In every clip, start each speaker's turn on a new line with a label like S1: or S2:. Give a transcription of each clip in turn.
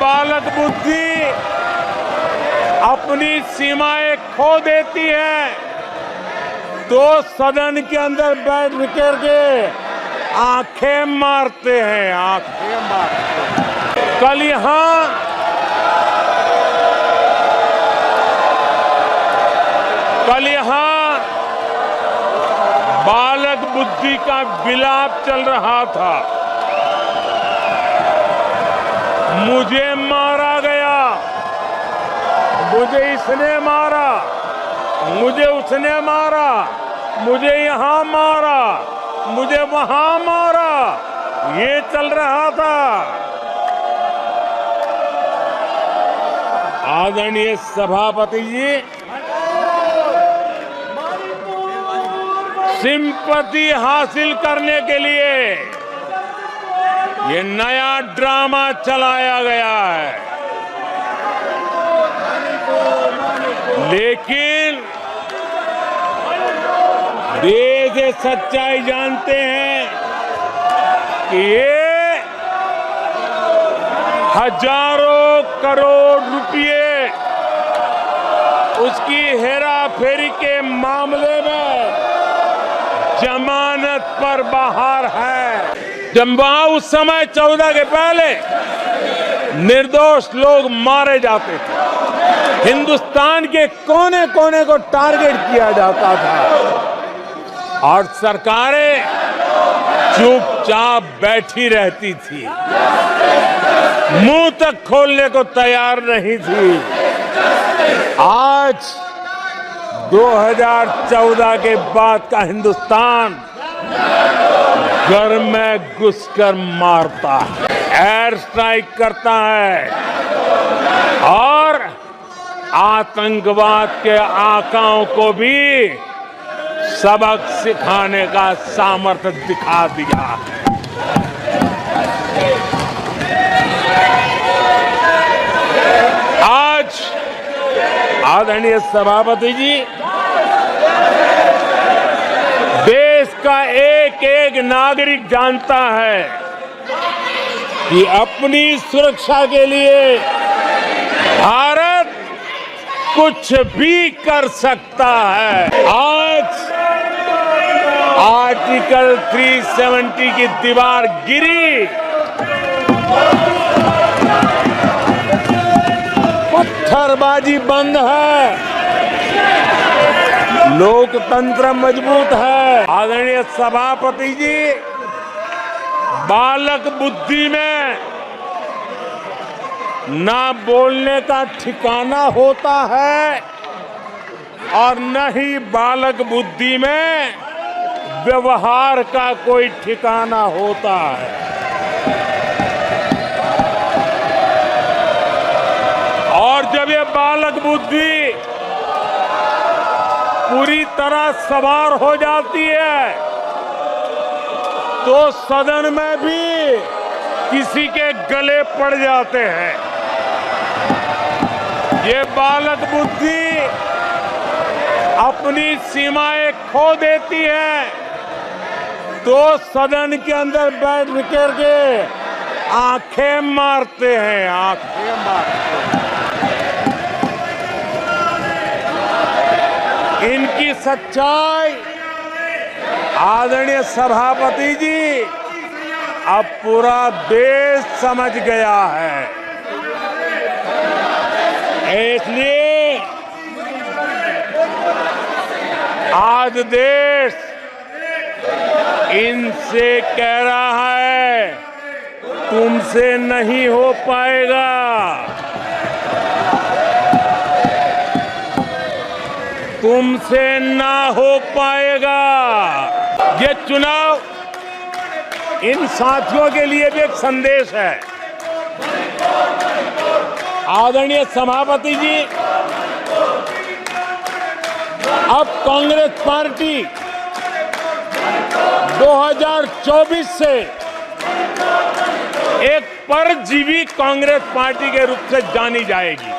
S1: बालक बुद्धि अपनी सीमाएं खो देती है तो सदन के अंदर बैठ करके आंखें मारते हैं, आंखें मारते हैं। कल यहाँ बालक बुद्धि का विलाप चल रहा था। मुझे मारा गया, मुझे इसने मारा, मुझे उसने मारा, मुझे यहाँ मारा, मुझे वहां मारा, ये चल रहा था। आदरणीय सभापति जी, सिंपैथी हासिल करने के लिए ये नया ड्रामा चलाया गया है, लेकिन देश ये सच्चाई जानते हैं कि ये हजारों करोड़ रुपए उसकी हेराफेरी के मामले में जमानत पर बाहर है। जब वहां उस समय 14 के पहले निर्दोष लोग मारे जाते थे, हिंदुस्तान के कोने कोने को टारगेट किया जाता था और सरकारें चुपचाप बैठी रहती थी, मुंह तक खोलने को तैयार नहीं थी। आज 2014 के बाद का हिंदुस्तान घर में घुसकर मारता है, एयर स्ट्राइक करता है और आतंकवाद के आकाओं को भी सबक सिखाने का सामर्थ्य दिखा दिया। आज आदरणीय सभापति जी, देश का एक एक नागरिक जानता है कि अपनी सुरक्षा के लिए भारत कुछ भी कर सकता है। आज आर्टिकल 370 की दीवार गिरी, पत्थरबाजी बंद है, लोकतंत्र मजबूत है। आदरणीय सभापति जी, बालक बुद्धि में ना बोलने का ठिकाना होता है और न ही बालक बुद्धि में व्यवहार का कोई ठिकाना होता है। और जब ये बालक बुद्धि पूरी तरह सवार हो जाती है तो सदन में भी किसी के गले पड़ जाते हैं। ये बालक बुद्धि अपनी सीमाएं खो देती है तो सदन के अंदर बैठ करके आंखें मारते हैं, आंखें मारते हैं। इनकी सच्चाई आदरणीय सभापति जी अब पूरा देश समझ गया है। इसलिए आज देश इनसे कह रहा है, तुमसे नहीं हो पाएगा। तुमसे ना हो पाएगा। ये चुनाव इन साथियों के लिए भी एक संदेश है। आदरणीय सभापति जी, अब कांग्रेस पार्टी 2024 से एक परजीवी कांग्रेस पार्टी के रूप से जानी जाएगी।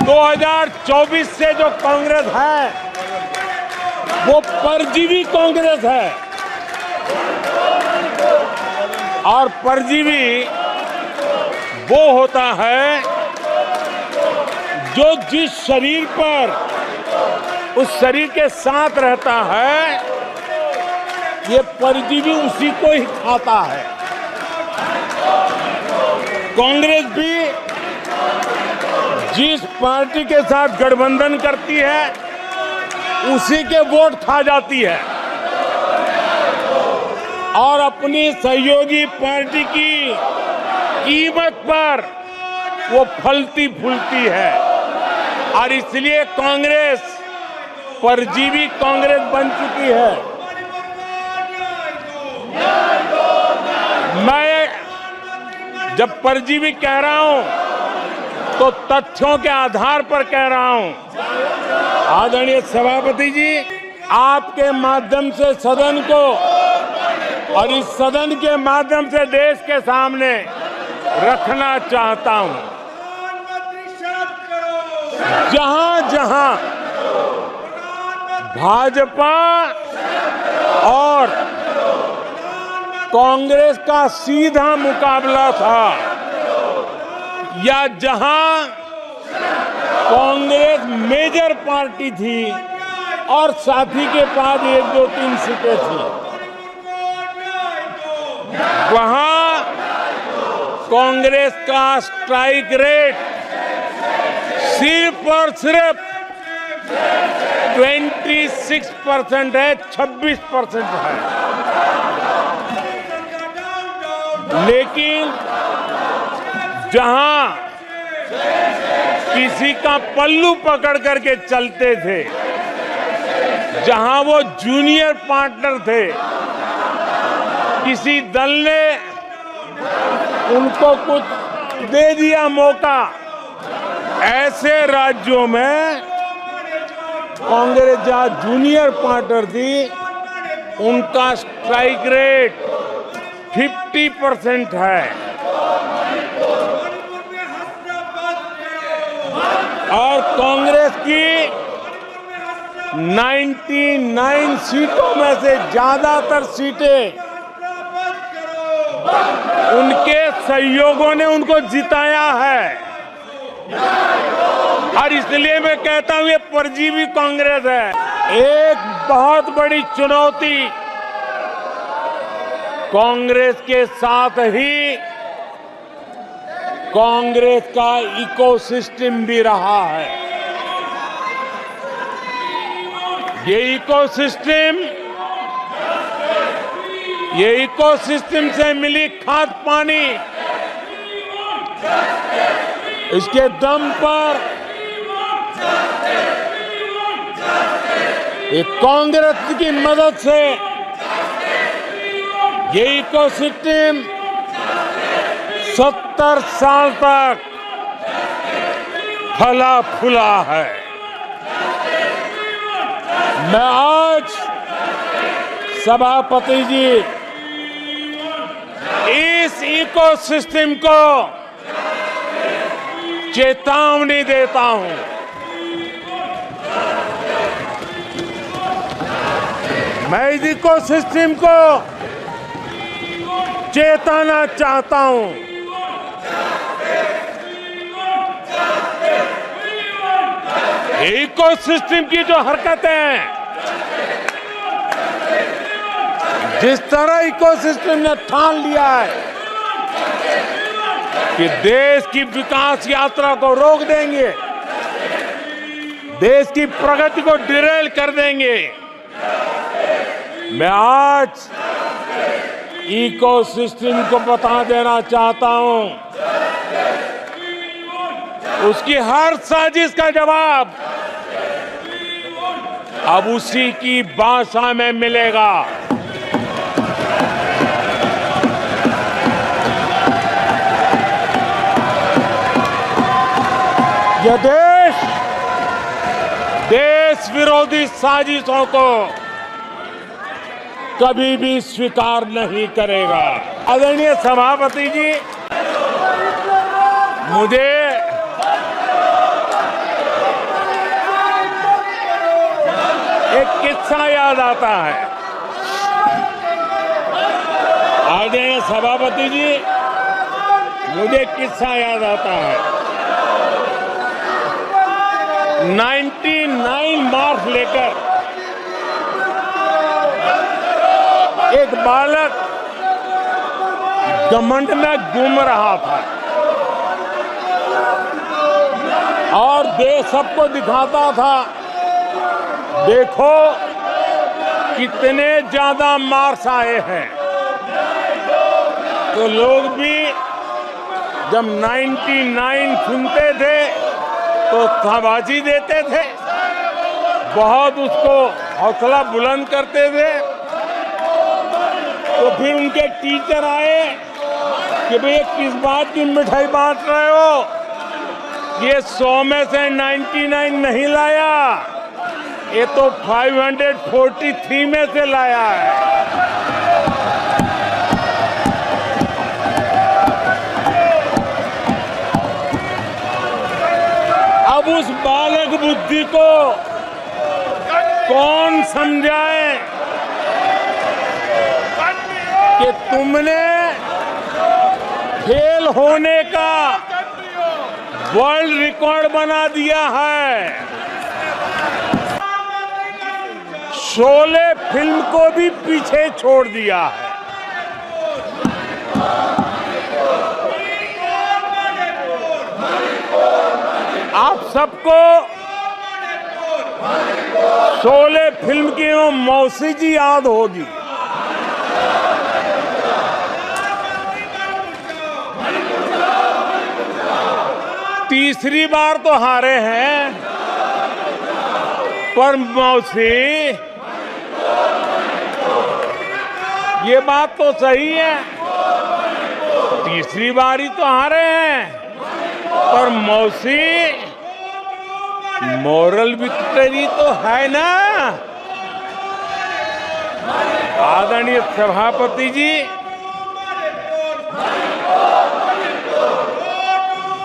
S1: 2024 से जो कांग्रेस है वो परजीवी कांग्रेस है। और परजीवी वो होता है जो जिस शरीर पर उस शरीर के साथ रहता है, ये परजीवी उसी को ही खाता है। कांग्रेस भी जिस पार्टी के साथ गठबंधन करती है उसी के वोट खा जाती है और अपनी सहयोगी पार्टी की कीमत पर वो फलती फूलती है। और इसलिए कांग्रेस परजीवी कांग्रेस बन चुकी है। मैं जब परजीवी कह रहा हूं तो तथ्यों के आधार पर कह रहा हूं। आदरणीय सभापति जी, आपके माध्यम से सदन को और इस सदन के माध्यम से देश के सामने रखना चाहता हूं, जहां जहां भाजपा और कांग्रेस का सीधा मुकाबला था या जहां कांग्रेस मेजर पार्टी थी और साथी के पास 1, 2, 3 सीटें थी, वहां कांग्रेस का स्ट्राइक रेट सिर्फ और सिर्फ 26% है, 26% है। लेकिन जहां किसी का पल्लू पकड़ करके चलते थे, जहां वो जूनियर पार्टनर थे, किसी दल ने उनको कुछ दे दिया मौका, ऐसे राज्यों में कांग्रेस जहां जूनियर पार्टनर थी, उनका स्ट्राइक रेट 50% है। और कांग्रेस की 99 सीटों में से ज्यादातर सीटें उनके सहयोगियों ने उनको जिताया है। और इसलिए मैं कहता हूं ये परजीवी कांग्रेस है। एक बहुत बड़ी चुनौती कांग्रेस के साथ ही कांग्रेस का इकोसिस्टम भी रहा है। ये इकोसिस्टम से मिली खाद पानी, इसके दम पर एक कांग्रेस की मदद से ये इकोसिस्टम 70 साल तक फला फूला है। मैं आज सभापति जी इस इकोसिस्टम को चेतावनी देता हूं। मैं इस इकोसिस्टम को चेताना चाहता हूं। इकोसिस्टम की जो हरकतें हैं, जिस तरह इकोसिस्टम ने ठान लिया है कि देश की विकास यात्रा को रोक देंगे, देश की प्रगति को डिरेल कर देंगे, मैं आज इकोसिस्टम को बता देना चाहता हूं, उसकी हर साजिश का जवाब अब उसी की भाषा में मिलेगा। यह देश विरोधी साजिशों को कभी भी स्वीकार नहीं करेगा। आदरणीय सभापति जी, मुझे एक किस्सा याद आता है। आदरणीय सभापति जी, मुझे किस्सा याद आता है। 99 मार्क्स लेकर एक बालक घमंड में घूम रहा था और देश सबको दिखाता था, देखो कितने ज्यादा मार्क्स आए हैं। तो लोग भी जब 99 सुनते थे तो शाबाशी देते थे, बहुत उसको हौसला बुलंद करते थे। तो फिर उनके टीचर आए कि भैया किस बात की मिठाई बांट रहे हो, ये 100 में से 99 नहीं लाया, ये तो 543 में से लाया है। अब उस बालक बुद्धि को कौन समझाए कि तुमने फेल होने का वर्ल्ड रिकॉर्ड बना दिया है। शोले फिल्म को भी पीछे छोड़ दिया है। आप सबको शोले फिल्म की वो मौसी जी याद होगी। तीसरी बार तो हारे हैं, पर मौसी ये बात तो सही है, तीसरी बारी तो हारे हैं, पर मौसी मोरल विक्ट्री तो है ना। आदरणीय सभापति जी,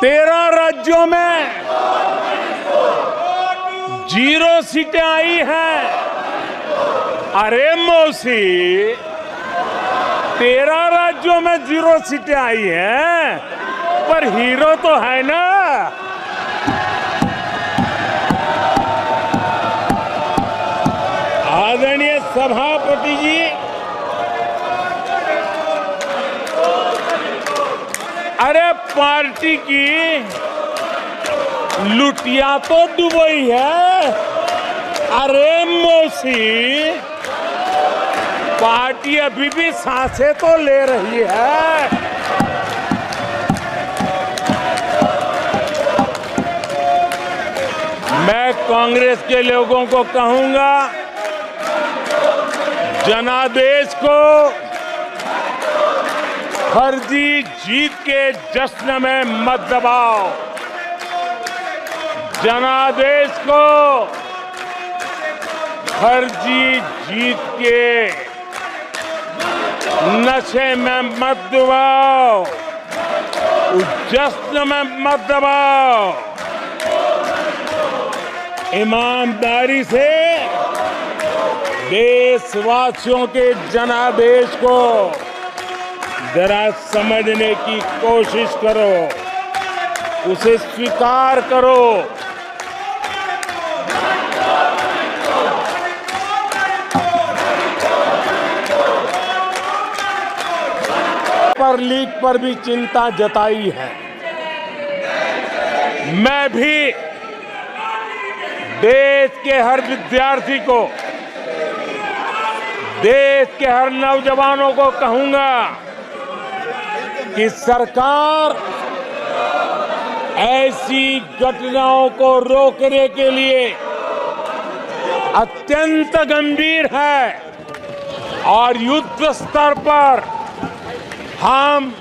S1: 13 राज्यों में 0 सीटें आई हैं। अरे मौसी, 13 राज्यों में 0 सीटें आई हैं, पर हीरो तो है ना। आदरणीय सभापति जी, अरे पार्टी की लुटिया तो दुबई है। अरे मौसी, पार्टी अभी भी सांसें तो ले रही है। मैं कांग्रेस के लोगों को कहूंगा, जनादेश को फर्जी जीत के जश्न में मत दबाओ। जनादेश को फर्जी जीत के नशे में मत दबाओ, उस जश्न में मत दबाओ। ईमानदारी से देशवासियों के जनादेश को जरा समझने की कोशिश करो, उसे स्वीकार करो। पर लीक पर भी चिंता जताई है। मैं भी देश के हर विद्यार्थी को, देश के हर नौजवानों को कहूंगा कि सरकार ऐसी घटनाओं को रोकने के लिए अत्यंत गंभीर है और युद्ध स्तर पर हम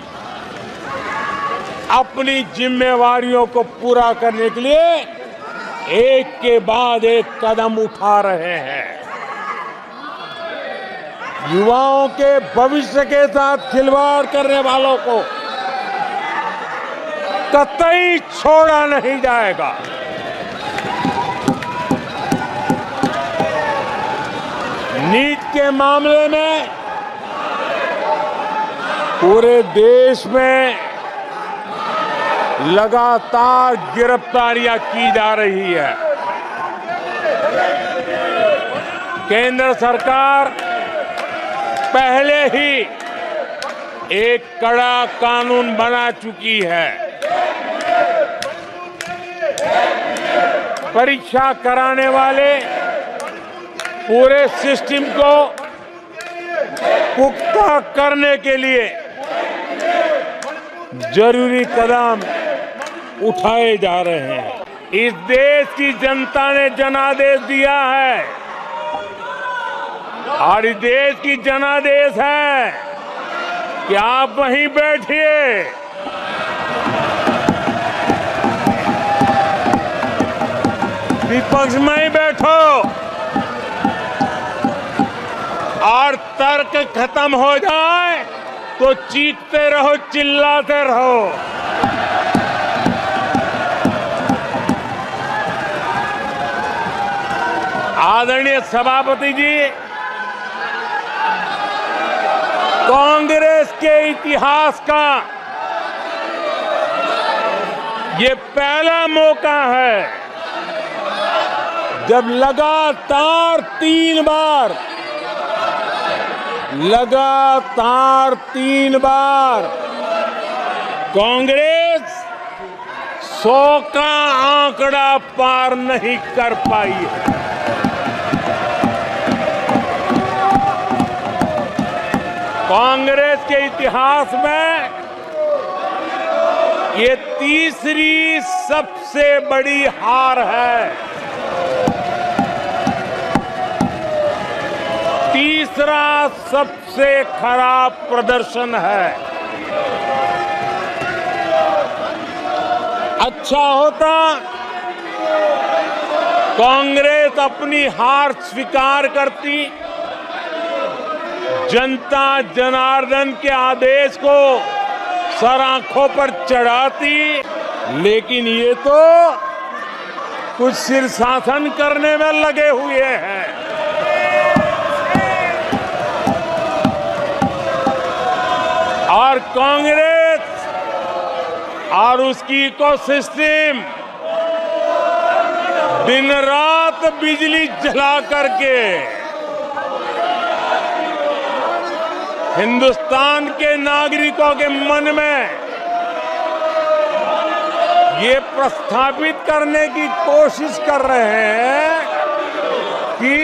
S1: अपनी जिम्मेवारियों को पूरा करने के लिए एक के बाद एक कदम उठा रहे हैं। युवाओं के भविष्य के साथ खिलवाड़ करने वालों को कतई छोड़ा नहीं जाएगा। नीट के मामले में पूरे देश में लगातार गिरफ्तारियां की जा रही है। केंद्र सरकार पहले ही एक कड़ा कानून बना चुकी है। परीक्षा कराने वाले पूरे सिस्टम को पुख्ता करने के लिए जरूरी कदम उठाए जा रहे हैं। इस देश की जनता ने जनादेश दिया है और इस देश की जनादेश है कि आप वहीं बैठिए, विपक्ष में ही बैठो और तर्क खत्म हो जाए तो चीखते रहो, चिल्लाते रहो। आदरणीय सभापति जी, कांग्रेस के इतिहास का ये पहला मौका है जब लगातार तीन बार कांग्रेस 100 का आंकड़ा पार नहीं कर पाई है। कांग्रेस के इतिहास में ये तीसरी सबसे बड़ी हार है, तीसरा सबसे खराब प्रदर्शन है। अच्छा होता कांग्रेस अपनी हार स्वीकार करती, जनता जनार्दन के आदेश को सर आंखों पर चढ़ाती, लेकिन ये तो कुछ शीर्षासन करने में लगे हुए हैं। और कांग्रेस और उसकी इकोसिस्टम दिन रात बिजली जला करके हिंदुस्तान के नागरिकों के मन में ये प्रस्थापित करने की कोशिश कर रहे हैं कि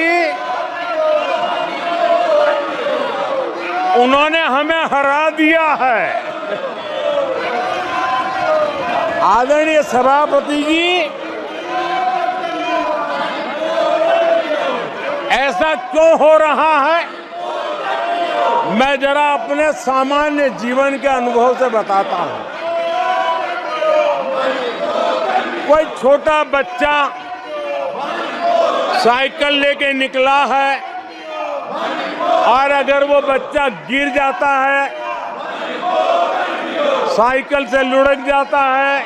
S1: उन्होंने हमें हरा दिया है। आदरणीय सभापति जी, ऐसा क्यों हो रहा है, मैं जरा अपने सामान्य जीवन के अनुभव से बताता हूं। कोई छोटा बच्चा साइकिल लेके निकला है और अगर वो बच्चा गिर जाता है, साइकिल से लुढ़क जाता है,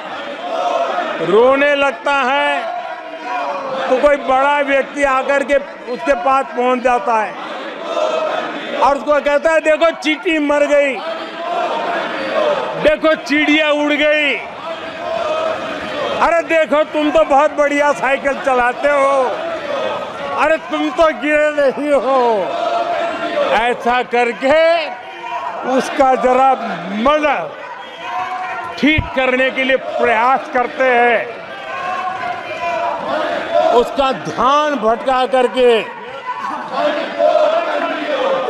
S1: रोने लगता है, तो कोई बड़ा व्यक्ति आकर के उसके पास पहुंच जाता है और उसको कहता है, देखो चींटी मर गई, देखो चिड़िया उड़ गई, अरे देखो तुम तो बहुत बढ़िया साइकिल चलाते हो, अरे तुम तो गिरे नहीं हो। ऐसा करके उसका जरा मन ठीक करने के लिए प्रयास करते हैं, उसका ध्यान भटका करके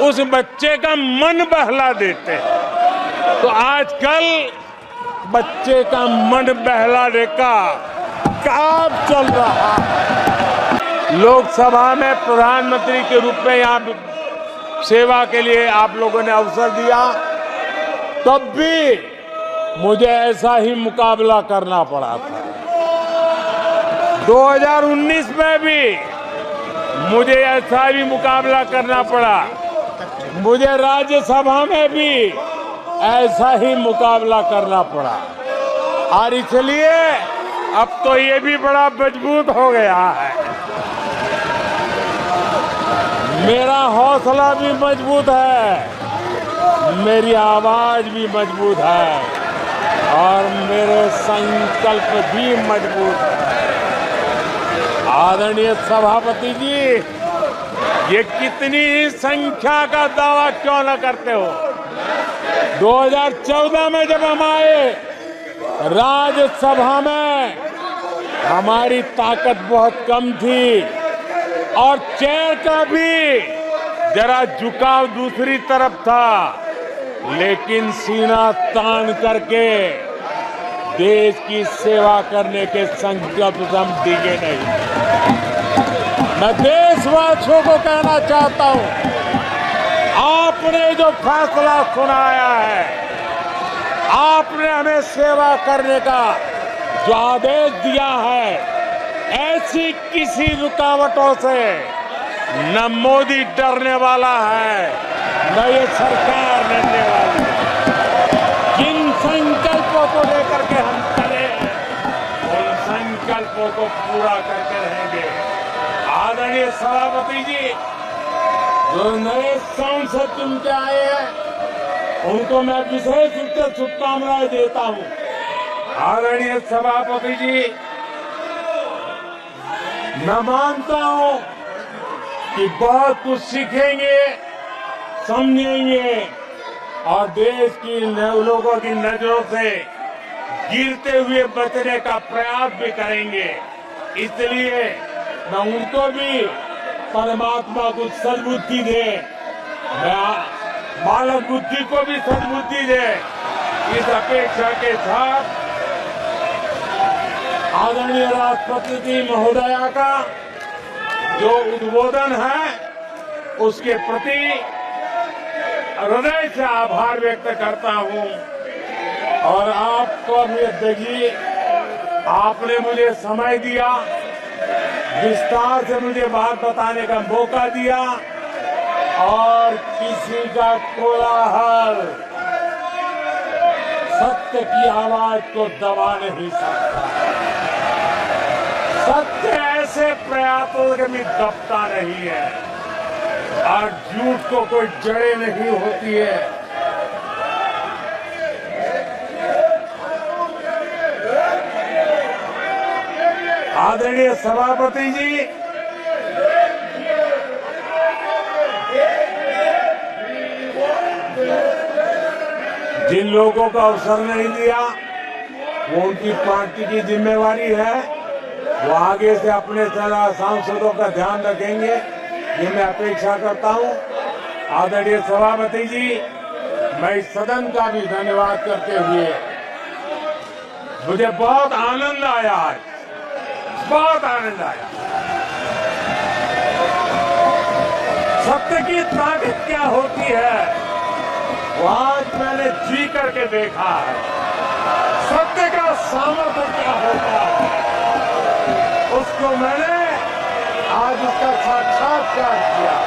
S1: उस बच्चे का मन बहला देते हैं। तो आजकल बच्चे का मन बहलाने का काम चल रहा है। लोकसभा में प्रधानमंत्री के रूप में यहाँ सेवा के लिए आप लोगों ने अवसर दिया, तब भी मुझे ऐसा ही मुकाबला करना पड़ा था। 2019 में भी मुझे ऐसा ही मुकाबला करना पड़ा, मुझे राज्यसभा में भी ऐसा ही मुकाबला करना पड़ा और इसलिए अब तो ये भी बड़ा मजबूत हो गया है, मेरा हौसला भी मजबूत है मेरी आवाज भी मजबूत है और मेरे संकल्प भी मजबूत है। आदरणीय सभापति जी, ये कितनी ही संख्या का दावा क्यों न करते हो, 2014 में जब हम आए राज्यसभा में हमारी ताकत बहुत कम थी और चेयर का भी जरा झुकाव दूसरी तरफ था, लेकिन सीना तान करके देश की सेवा करने के संकल्प से हम डिगे नहीं। मैं देशवासियों को कहना चाहता हूं, आपने जो फैसला सुनाया है, आपने हमें सेवा करने का जो आदेश दिया है, ऐसी किसी रुकावटों से न मोदी डरने वाला है, न ये सरकार डरने वाली है। जिन संकल्पों को लेकर के हम चले हैं, उन संकल्पों को पूरा करके रहेंगे। आदरणीय सभापति जी, जो नए सांसद चुन के आए हैं, उनको मैं विशेष रूप से शुभकामनाएं देता हूं। आदरणीय सभापति जी, मैं मानता हूं कि बहुत कुछ सीखेंगे, समझेंगे और देश की लोगों की नजरों से गिरते हुए बचने का प्रयास भी करेंगे। इसलिए मैं उनको भी परमात्मा को सद्बुद्धि दे, बालक बुद्धि को भी सद्बुद्धि दे, इस अपेक्षा के साथ आदरणीय राष्ट्रपति महोदया का जो उद्बोधन है, उसके प्रति हृदय से आभार व्यक्त करता हूं। और आपको भी देखिए, आपने मुझे समय दिया, विस्तार से मुझे बात बताने का मौका दिया और किसी का कोलाहल सत्य की आवाज को दबा नहीं सकता। सत्य ऐसे प्रयासों के भी दबता नहीं है और झूठ को कोई जड़ें नहीं होती है। आदरणीय सभापति जी, जिन लोगों को अवसर नहीं दिया, वो उनकी पार्टी की जिम्मेवारी है, वो आगे से अपने सांसदों का ध्यान रखेंगे, ये मैं अपेक्षा करता हूं। आदरणीय सभापति जी, मैं इस सदन का भी धन्यवाद करते हुए, मुझे बहुत आनंद आया, आज बहुत आनंद आया। सत्य की ताकत क्या होती है, वो आज मैंने जी करके देखा है। सत्य का सामर्थ्य क्या होता है, उसको मैंने आज उसका साक्षात्कार किया।